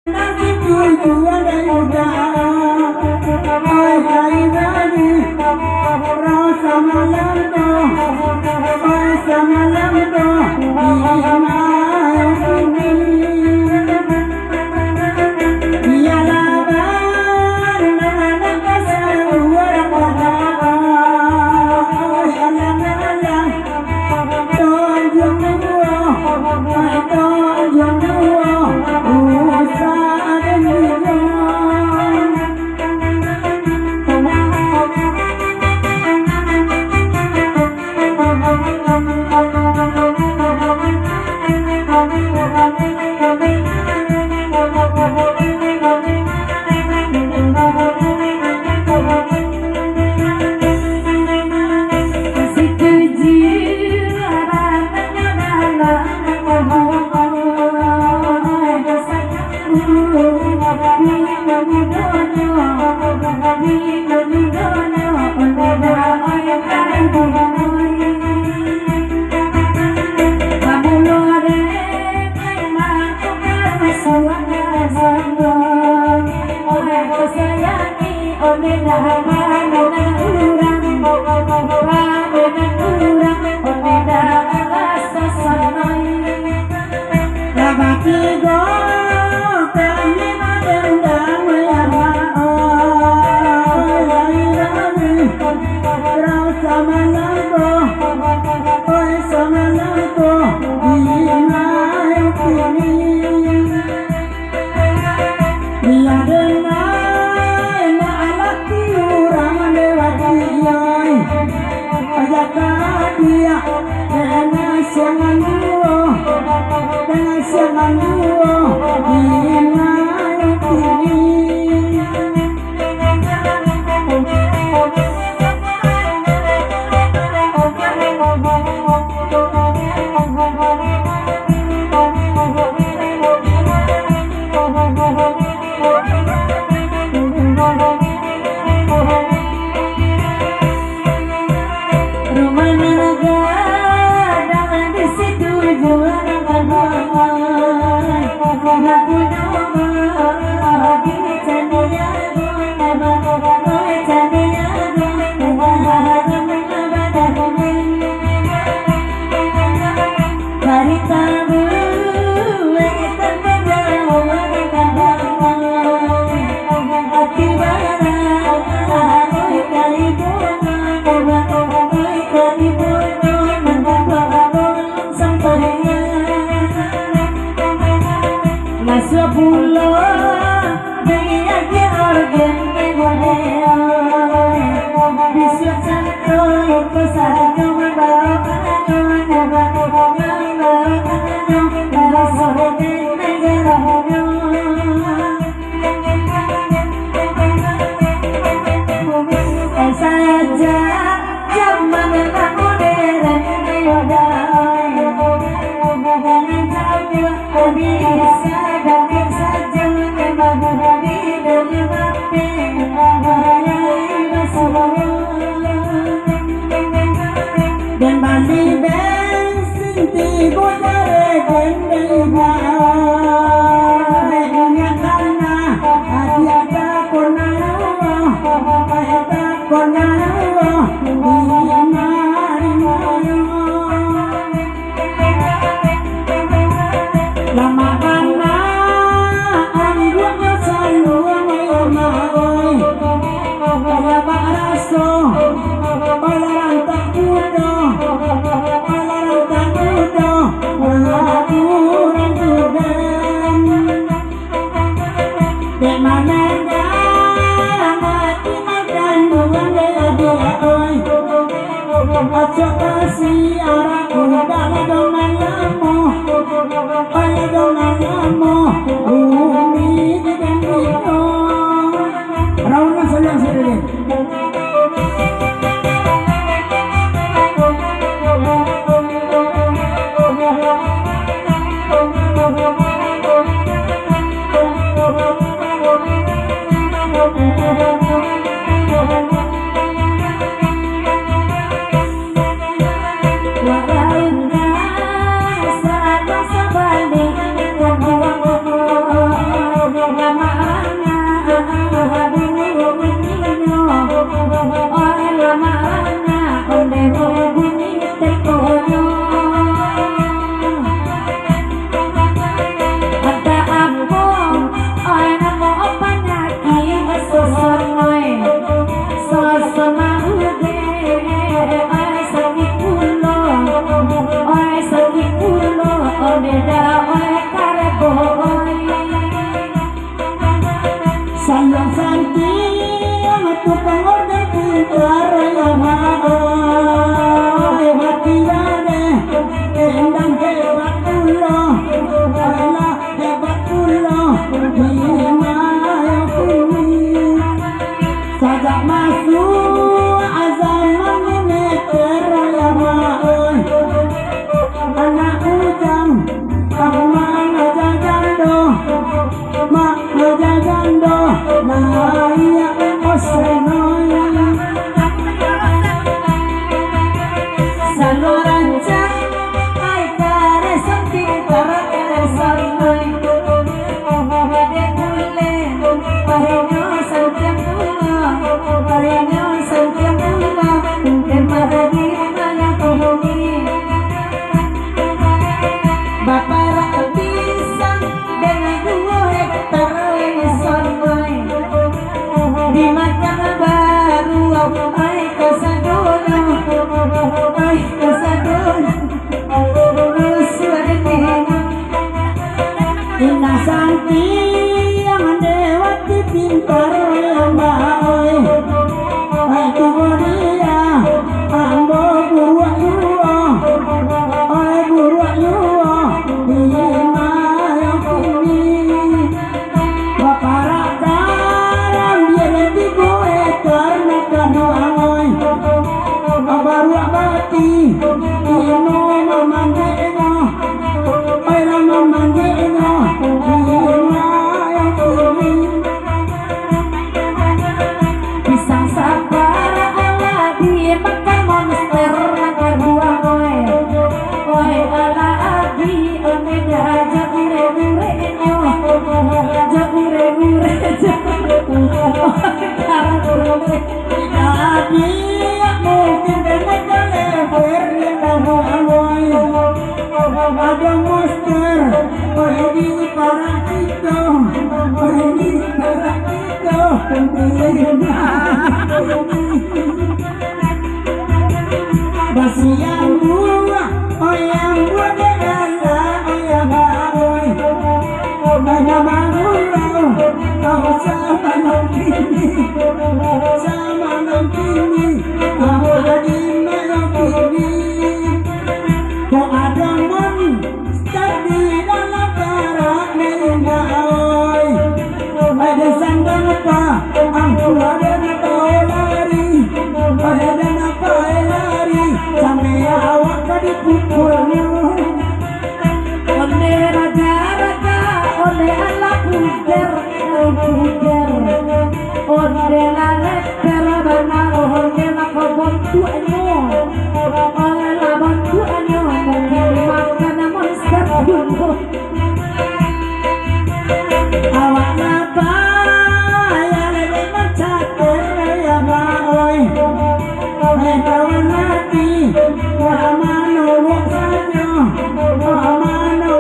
Wa Sayang santi tukang order pintar ya maoy hati dade endang hebat ulo ala hebat ulo himayo kini sajak masuk azam meter ya maoy anak ujang amang aja jando mak aja jando nah iya osenoy sanoranca ay kare santi kare sanoy de kule pareño santiago de maravilla ya tohoni bapara pisang dengan 2 hektar sanoy di makan baru ay kasadono ina santi yang dewati pintar yang maoy ay tugoria ambo buruak yuo ay buruak yuo lima yang kini baparak dalam biar di gue karena kanuangoy abaruak bati ino mamandeno ay mamandeno lima yang kini pisang sapara ala di makan monster nakar buang oy ala adi ane daja ure-ure nyo ja ure-ure ja adi mungkin dengan kalever yang amoy ada monster oy di parang itu oy di parang itu basi yang buah oy yang buah degala oy yang amoy mana mangulau kau sama nongkini kamu jadi melokini kau ada monster di dalam karak nelinga oy ada sandang apa aku ada nakau lari ada apa lari sampai awak tadi pukulnya onde raja-raja onde anak puder onde lalet terabana onde lakobon tuanyo onde labon tuanyo mungkin makan monster dulu awak napa ya lele macater ya maoy kawan hati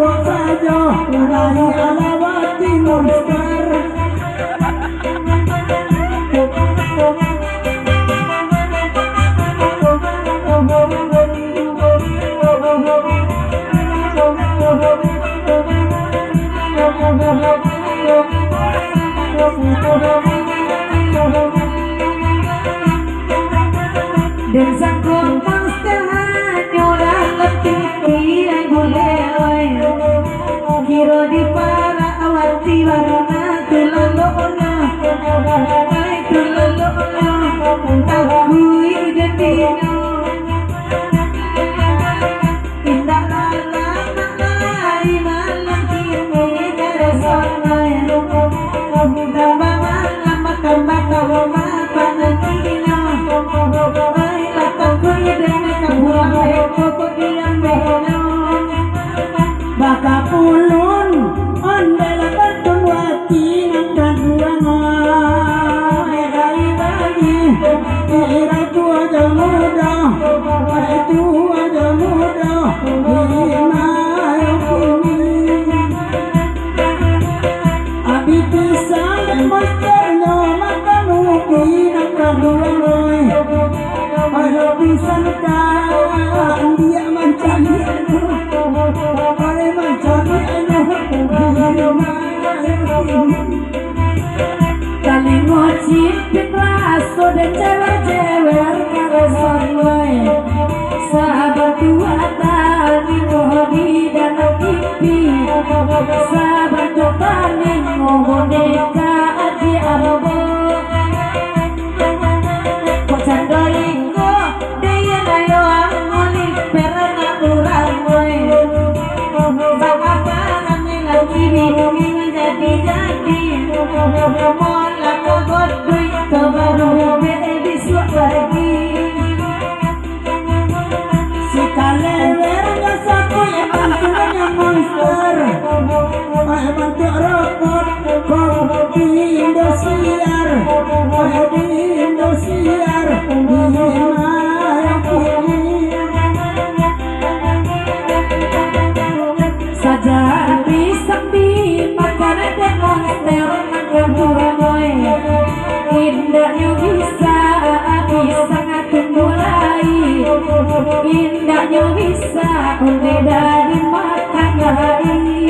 wak saja ulai alawati monster dan sangkut monster nyolah letih yang boleh kiro di para awati warna tulolona ay tulolona takui detino indah lalai malam kini keresonai tambah malam makan panatino ay latakui dengan kabuang heko yang beno baka pulun ondela bantun wati nangkan ruangan dari bagi itu aja muda itu aja muda lima kini abi pisang monsternya makan ubi nangkan ruangan ada pisang kan dia mencari jewer-jewer karesan wae sahabat dua tani di danau pipi sahabat tani boneka di arbo kocan doliko daya nayo angoli perana urang wae baka barang lagi ingin jadi mola kogot duit baru baby suak lagi si kalewer ngasaku yang bantunya monster bantu robot kok di Indosiar di Indosiar saja bisa dimakan dan monster makan buroy indahnya bisa ngatur mulai indahnya bisa udah dari makan hari